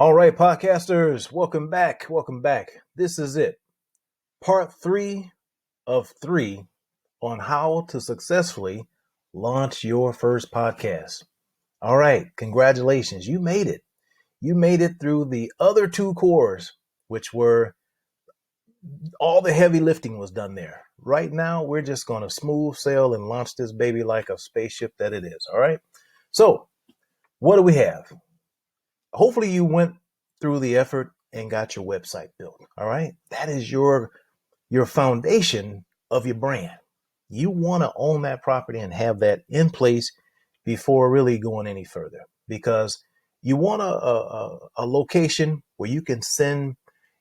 All right, podcasters, welcome back. Welcome back. This is it. Part 3 of 3 on how to successfully launch your first podcast. All right, congratulations. You made it. You made it through the other 2 cores, which were all the heavy lifting was done there. Right now, we're just going to smooth sail and launch this baby like a spaceship that it is. All right. So, what do we have? Hopefully you went through the effort and got your website built. All right. That is your foundation of your brand. You want to own that property and have that in place before really going any further, because you want a location where you can send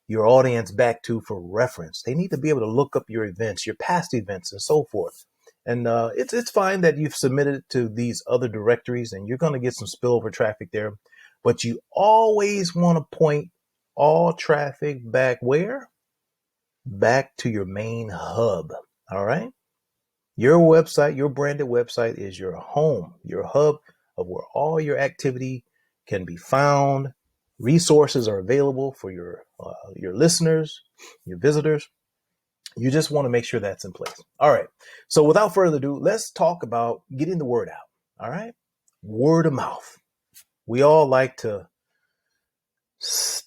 your audience back to for reference. They need to be able to look up your events, your past events, and so forth. And it's fine that you've submitted it to these other directories and you're going to get some spillover traffic there. But you always want to point all traffic back where? Back to your main hub. All right. Your website, your branded website is your home, your hub of where all your activity can be found. Resources are available for your listeners, your visitors. You just want to make sure that's in place. All right. So without further ado, let's talk about getting the word out. All right. Word of mouth. We all like to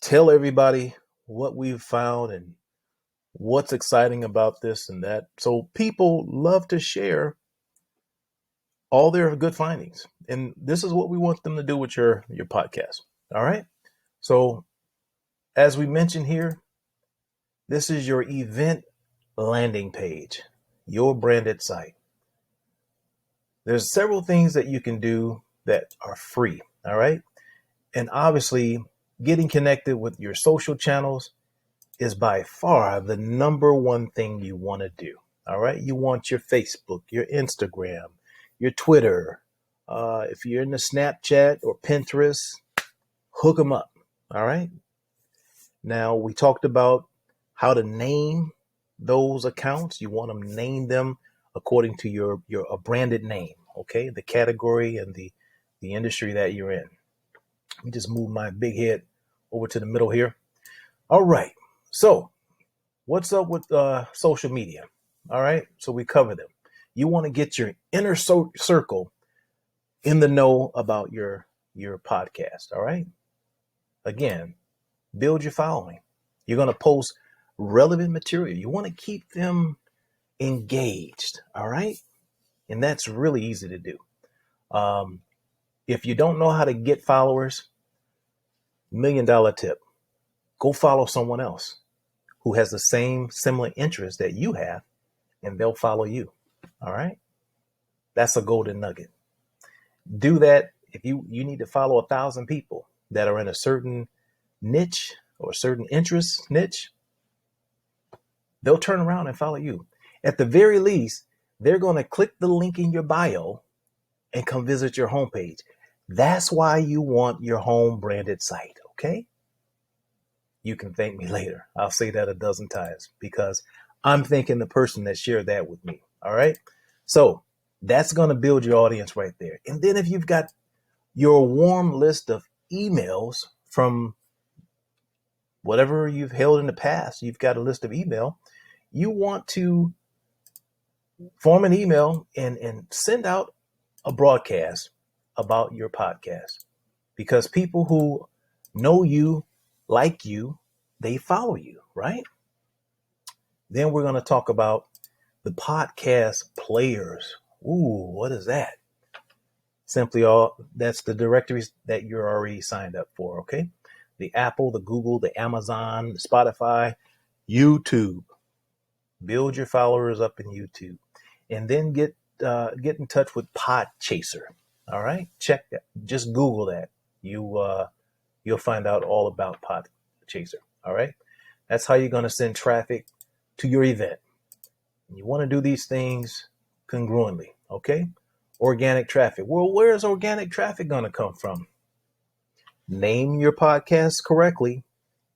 tell everybody what we've found and what's exciting about this and that. So people love to share all their good findings. And this is what we want them to do with your podcast. All right. So as we mentioned here, this is your event landing page, your branded site. There's several things that you can do that are free. All right. And obviously getting connected with your social channels is by far the number one thing you want to do. All right. You want your Facebook, your Instagram, your Twitter. If you're in the Snapchat or Pinterest, hook them up. All right. Now we talked about how to name those accounts. You want to name them according to your a branded name. Okay. The category and the industry that you're in. Let me just move my big head over to the middle here. All right. So what's up with social media? All right. So we cover them. You want to get your inner circle in the know about your podcast. All right. Again, build your following. You're going to post relevant material. You want to keep them engaged. All right. And that's really easy to do. If you don't know how to get followers, $1 million tip, go follow someone else who has the same similar interests that you have, and they'll follow you. All right. That's a golden nugget. Do that. If you need to follow 1,000 people that are in a certain niche or a certain interest niche, they'll turn around and follow you. At the very least, they're going to click the link in your bio and come visit your homepage. That's why you want your home branded site. Okay. You can thank me later. I'll say that a dozen times because I'm thanking the person that shared that with me. All right. So that's going to build your audience right there. And then if you've got your warm list of emails from whatever you've held in the past, you've got a list of email, you want to form an email and send out a broadcast about your podcast, because people who know you, like you, they follow you, right? Then we're going to talk about the podcast players. Ooh, what is that? Simply that's the directories that you're already signed up for, okay? The Apple, the Google, the Amazon, the Spotify, YouTube. Build your followers up in YouTube. And then get in touch with Podchaser. All right? Check that. Just Google that. You'll find out all about Podchaser. All right? That's how you're going to send traffic to your event. And you want to do these things congruently, okay? Organic traffic. Well, where is organic traffic going to come from? Name your podcast correctly.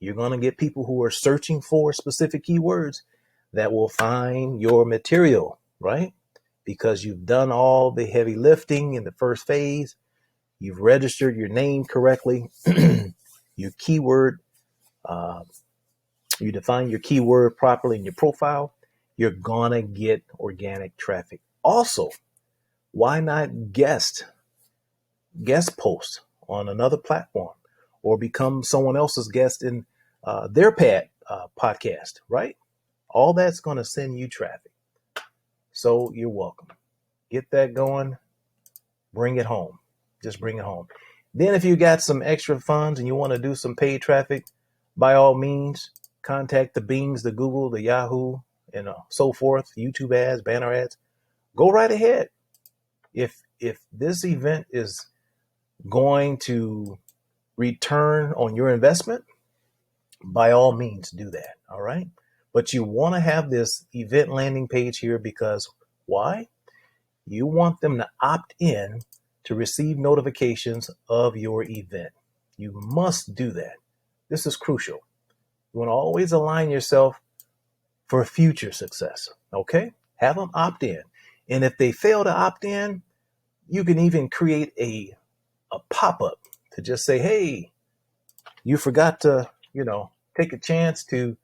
You're going to get people who are searching for specific keywords that will find your material, right? Because you've done all the heavy lifting in the first phase. You've registered your name correctly. your keyword, uh, you define your keyword properly in your profile, you're gonna get organic traffic. Also, why not guest post on another platform or become someone else's guest in their podcast, right? All that's going to send you traffic. So you're welcome. Get that going. Bring it home. Just bring it home. Then if you got some extra funds and you want to do some paid traffic, by all means, contact the Bings, the Google, the Yahoo, and so forth, YouTube ads, banner ads. Go right ahead. If this event is going to return on your investment, by all means do that. All right. But you want to have this event landing page here because why? You want them to opt in to receive notifications of your event. You must do that. This is crucial. You want to always align yourself for future success. Okay. Have them opt in. And if they fail to opt in, you can even create a pop-up to just say, hey, you forgot to, take a chance to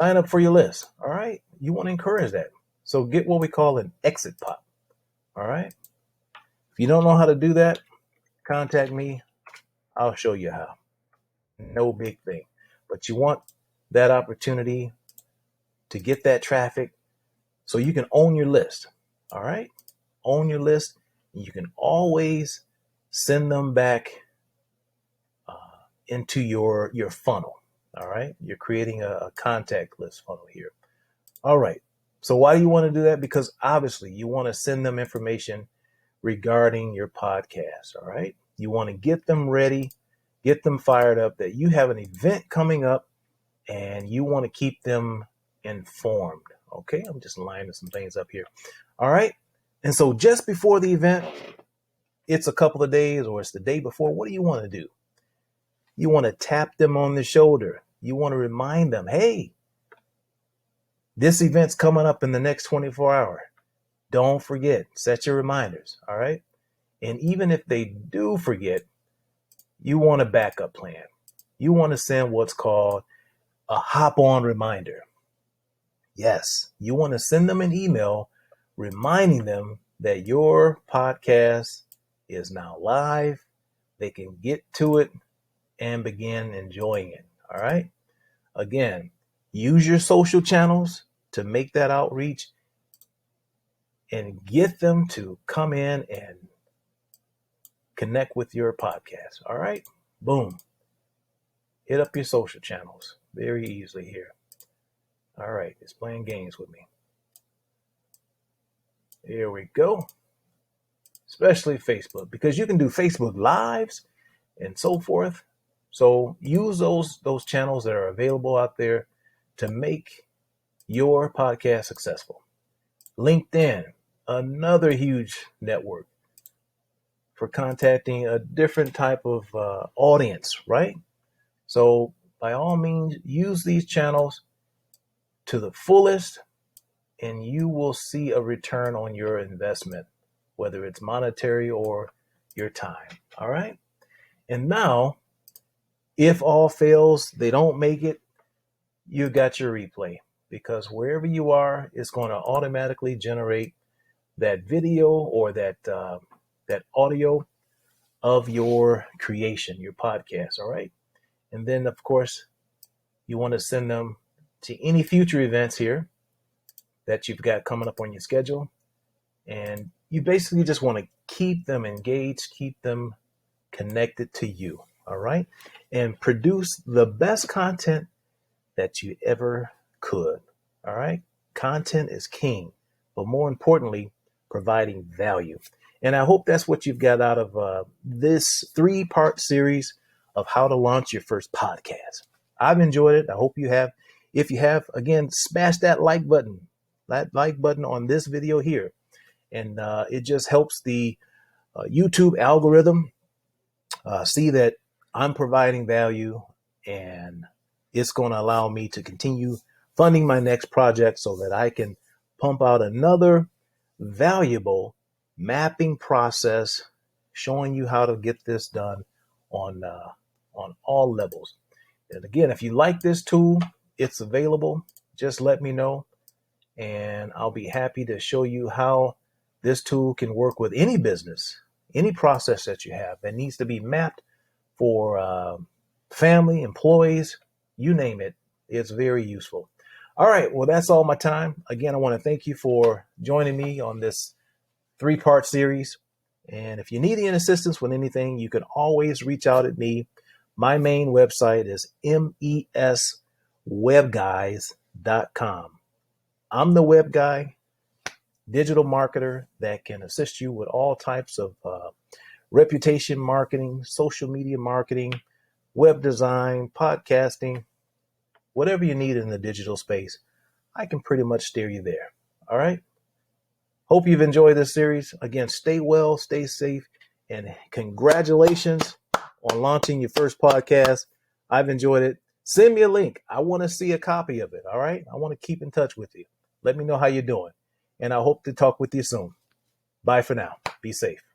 sign up for your list. All right. You want to encourage that. So get what we call an exit pop. All right. If you don't know how to do that, contact me. I'll show you how. No big thing. But you want that opportunity to get that traffic so you can own your list. All right. Own your list. And you can always send them back into your funnel. All right. You're creating a contact list funnel here. All right. So why do you want to do that? Because obviously you want to send them information regarding your podcast. All right. You want to get them ready, get them fired up that you have an event coming up and you want to keep them informed. Okay. I'm just lining some things up here. All right. And so just before the event, it's a couple of days or it's the day before. What do you want to do? You want to tap them on the shoulder. You want to remind them, hey, this event's coming up in the next 24 hours. Don't forget, set your reminders. All right. And even if they do forget, you want a backup plan. You want to send what's called a hop-on reminder. Yes, you want to send them an email reminding them that your podcast is now live. They can get to it and begin enjoying it. All right. Again, use your social channels to make that outreach and get them to come in and connect with your podcast. All right. Boom. Hit up your social channels very easily here. All right. It's playing games with me. Here we go. Especially Facebook, because you can do Facebook Lives and so forth. So use those channels that are available out there to make your podcast successful. LinkedIn, another huge network for contacting a different type of audience, right? So by all means, use these channels to the fullest and you will see a return on your investment, whether it's monetary or your time. All right. And now, if all fails, they don't make it, you got your replay, because wherever you are, it's going to automatically generate that video or that audio of your creation, your podcast. All right. And then, of course, you want to send them to any future events here that you've got coming up on your schedule. And you basically just want to keep them engaged, keep them connected to you. All right. And produce the best content that you ever could. All right. Content is king, but more importantly, providing value. And I hope that's what you've got out of this 3-part series of how to launch your first podcast. I've enjoyed it. I hope you have. If you have, again, smash that like button on this video here. And it just helps the YouTube algorithm see that I'm providing value, and it's going to allow me to continue funding my next project so that I can pump out another valuable mapping process showing you how to get this done on on all levels. And again, if you like this tool, it's available. Just let me know, and I'll be happy to show you how this tool can work with any business, any process that you have that needs to be mapped for family, employees, you name it. It's very useful. All right. Well, that's all my time. Again, I want to thank you for joining me on this 3-part series. And if you need any assistance with anything, you can always reach out at me. My main website is meswebguys.com. I'm the web guy, digital marketer that can assist you with all types of reputation marketing, social media marketing, web design, podcasting, whatever you need in the digital space. I can pretty much steer you there. All right. Hope you've enjoyed this series. Again, stay well, stay safe, and congratulations on launching your first podcast. I've enjoyed it. Send me a link. I want to see a copy of it. All right. I want to keep in touch with you. Let me know how you're doing. And I hope to talk with you soon. Bye for now. Be safe.